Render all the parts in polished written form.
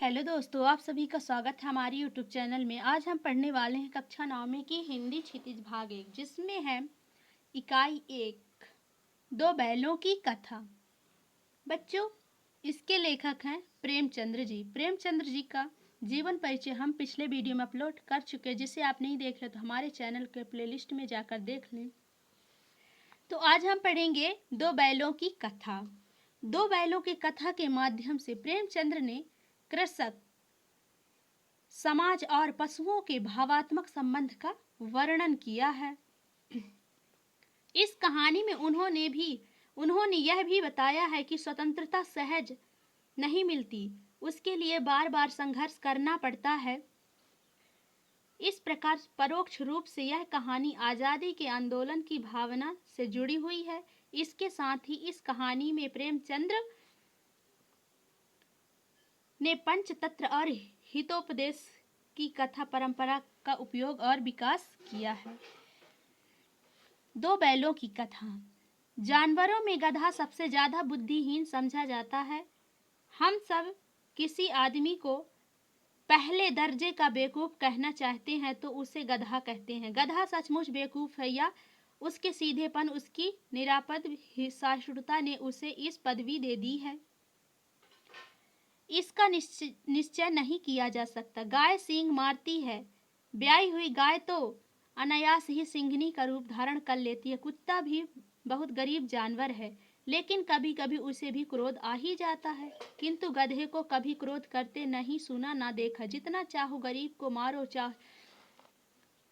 Hello दोस्तों, आप सभी का स्वागत है हमारे यूट्यूब चैनल में। आज हम पढ़ने वाले हैं कक्षा 9 की हिंदी क्षितिज भाग 1, जिसमें है इकाई 1 दो बैलों की कथा। बच्चों, इसके लेखक हैं प्रेमचंद्र जी। प्रेमचंद्र जी का जीवन परिचय हम पिछले वीडियो में अपलोड कर चुके हैं। जिसे आप नहीं देख रहे तो हमारे चैनल के प्लेलिस्ट में जाकर देख लें। तो आज हम पढ़ेंगे दो बैलों की कथा। दो बैलों की कथा के माध्यम से प्रेमचंद्र ने कृषक, समाज और पशुओं के भावात्मक संबंध का वर्णन किया है। इस कहानी में उन्होंने यह भी बताया है कि स्वतंत्रता सहज नहीं मिलती, उसके लिए बार बार संघर्ष करना पड़ता है। इस प्रकार परोक्ष रूप से यह कहानी आज़ादी के आंदोलन की भावना से जुड़ी हुई है। इसके साथ ही इस कहानी में प्रेमचंद्र ने पंचतंत्र और हितोपदेश की कथा परंपरा का उपयोग और विकास किया है। दो बैलों की कथा। जानवरों में गधा सबसे ज्यादा बुद्धिहीन समझा जाता है। हम सब किसी आदमी को पहले दर्जे का बेवकूफ कहना चाहते हैं तो उसे गधा कहते हैं। गधा सचमुच बेवकूफ है या उसके सीधेपन, उसकी निरापद सहिष्णुता ने उसे इस पदवी दे दी है, इसका निश्चय नहीं किया जा सकता। गाय सींग मारती है, ब्याई हुई गाय तो अनायास ही सिंघनी का रूप धारण कर लेती है। कुत्ता भी बहुत गरीब जानवर है, लेकिन कभी कभी उसे भी क्रोध आ ही जाता है, किंतु गधे को कभी क्रोध करते नहीं सुना ना देखा। जितना चाहो गरीब को मारो,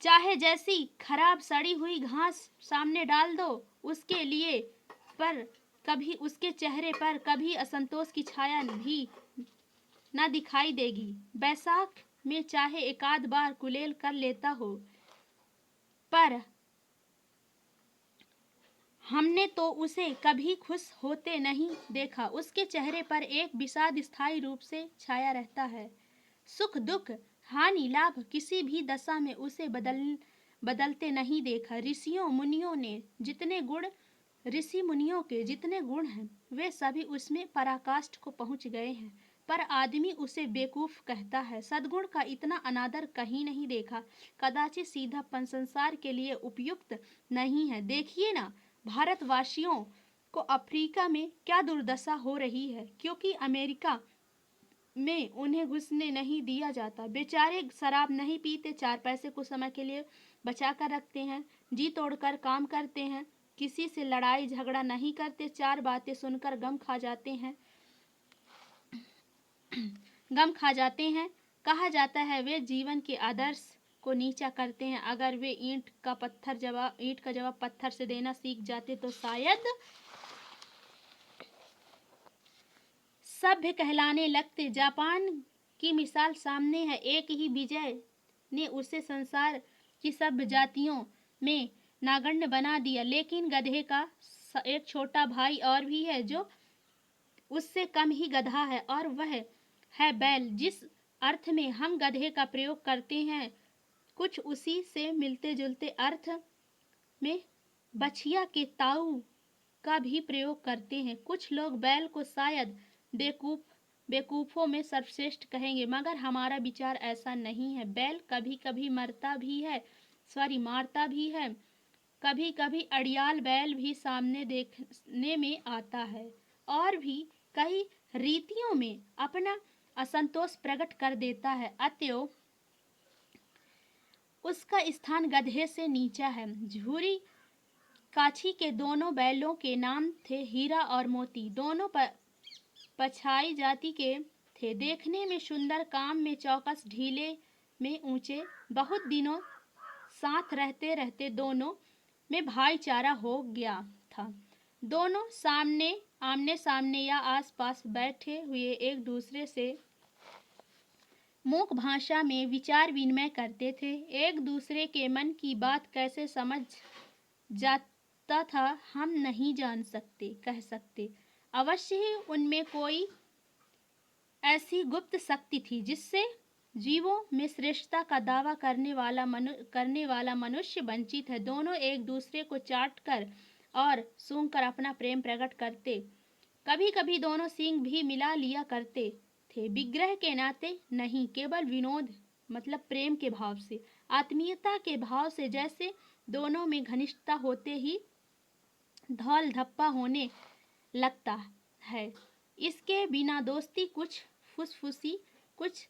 चाहे जैसी खराब सड़ी हुई घास सामने डाल दो उसके लिए, पर कभी उसके चेहरे पर कभी असंतोष की छाया भी ना दिखाई देगी। बैसाख में चाहे एकाध बार कुलेल कर लेता हो, पर हमने तो उसे कभी खुश होते नहीं देखा। उसके चेहरे पर एक विषाद स्थायी रूप से छाया रहता है। सुख दुख हानि लाभ किसी भी दशा में उसे बदलते नहीं देखा। ऋषि मुनियों के जितने गुण हैं वे सभी उसमें पराकाष्ठ को पहुंच गए हैं, पर आदमी उसे बेवकूफ कहता है। सद्गुण का इतना अनादर कहीं नहीं देखा। कदाचित सीधापन संसार के लिए उपयुक्त नहीं है। देखिए ना, भारतवासियों को अफ्रीका में क्या दुर्दशा हो रही है, क्योंकि अमेरिका में उन्हें घुसने नहीं दिया जाता। बेचारे शराब नहीं पीते, 4 पैसे कुछ समय के लिए बचा कर रखते हैं, जी तोड़कर काम करते हैं, किसी से लड़ाई झगड़ा नहीं करते, 4 बातें सुनकर गम खा जाते हैं। कहा जाता है वे जीवन के आदर्श को नीचा करते हैं। अगर वे ईंट का जवाब पत्थर से देना सीख जाते तो शायद सभ्य कहलाने लगते। जापान की मिसाल सामने है। एक ही विजय ने उसे संसार की सब जातियों में नागण्य बना दिया, लेकिन गधे का एक छोटा भाई और भी है जो उससे कम ही गधा है, और वह है बैल। जिस अर्थ में हम गधे का प्रयोग करते हैं, कुछ उसी से मिलते जुलते अर्थ में बछिया के ताऊ का भी प्रयोग करते हैं। कुछ लोग बैल को शायद बेवकूफों में सर्वश्रेष्ठ कहेंगे, मगर हमारा विचार ऐसा नहीं है। बैल कभी कभी मारता भी है। कभी कभी अड़ियाल बैल भी सामने देखने में आता है, और भी कई रीतियों में अपना असंतोष प्रकट कर देता है। अतएव उसका स्थान गधे से नीचा है। झूरी काछी के दोनों बैलों के नाम थे हीरा और मोती। दोनों पछाई जाति के थे, देखने में सुंदर, काम में चौकस, ढीले में ऊंचे। बहुत दिनों साथ रहते रहते दोनों में भाईचारा हो गया था। दोनों आमने सामने या आसपास बैठे हुए एक दूसरे से मूक भाषा में विचार विनिमय करते थे। एक दूसरे के मन की बात कैसे समझ जाता था हम नहीं कह सकते। अवश्य ही उनमें कोई ऐसी गुप्त शक्ति थी जिससे जीवों में श्रेष्ठता का दावा करने वाला मनुष्य वंचित है। दोनों एक दूसरे को चाट कर और सूंघ कर अपना प्रेम प्रकट करते। कभी कभी दोनों सींग भी मिला लिया करते थे, विग्रह के नाते नहीं, केवल विनोद मतलब प्रेम के भाव से, आत्मीयता के भाव से। जैसे दोनों में घनिष्ठता होते ही धौल धप्पा होने लगता है। इसके बिना दोस्ती कुछ फुसफुसी, कुछ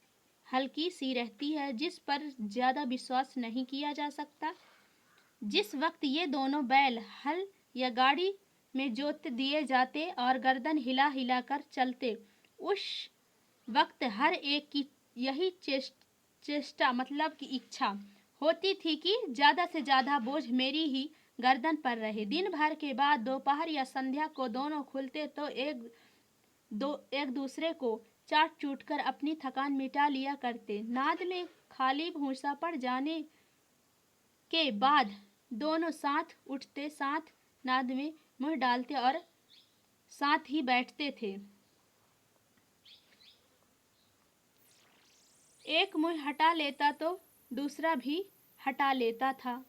हल्की सी रहती है, जिस पर ज़्यादा विश्वास नहीं किया जा सकता। जिस वक्त ये दोनों बैल हल या गाड़ी में जोत दिए जाते और गर्दन हिला हिला कर चलते, उस वक्त हर एक की यही चेष्टा मतलब की इच्छा होती थी कि ज़्यादा से ज़्यादा बोझ मेरी ही गर्दन पर रहे। दिन भर के बाद दोपहर या संध्या को दोनों खुलते तो एक दूसरे को चाट चूट कर अपनी थकान मिटा लिया करते। नाद में खाली भूसा पड़ जाने के बाद दोनों साथ उठते, साथ नाद में मुंह डालते और साथ ही बैठते थे। एक मुंह हटा लेता तो दूसरा भी हटा लेता था।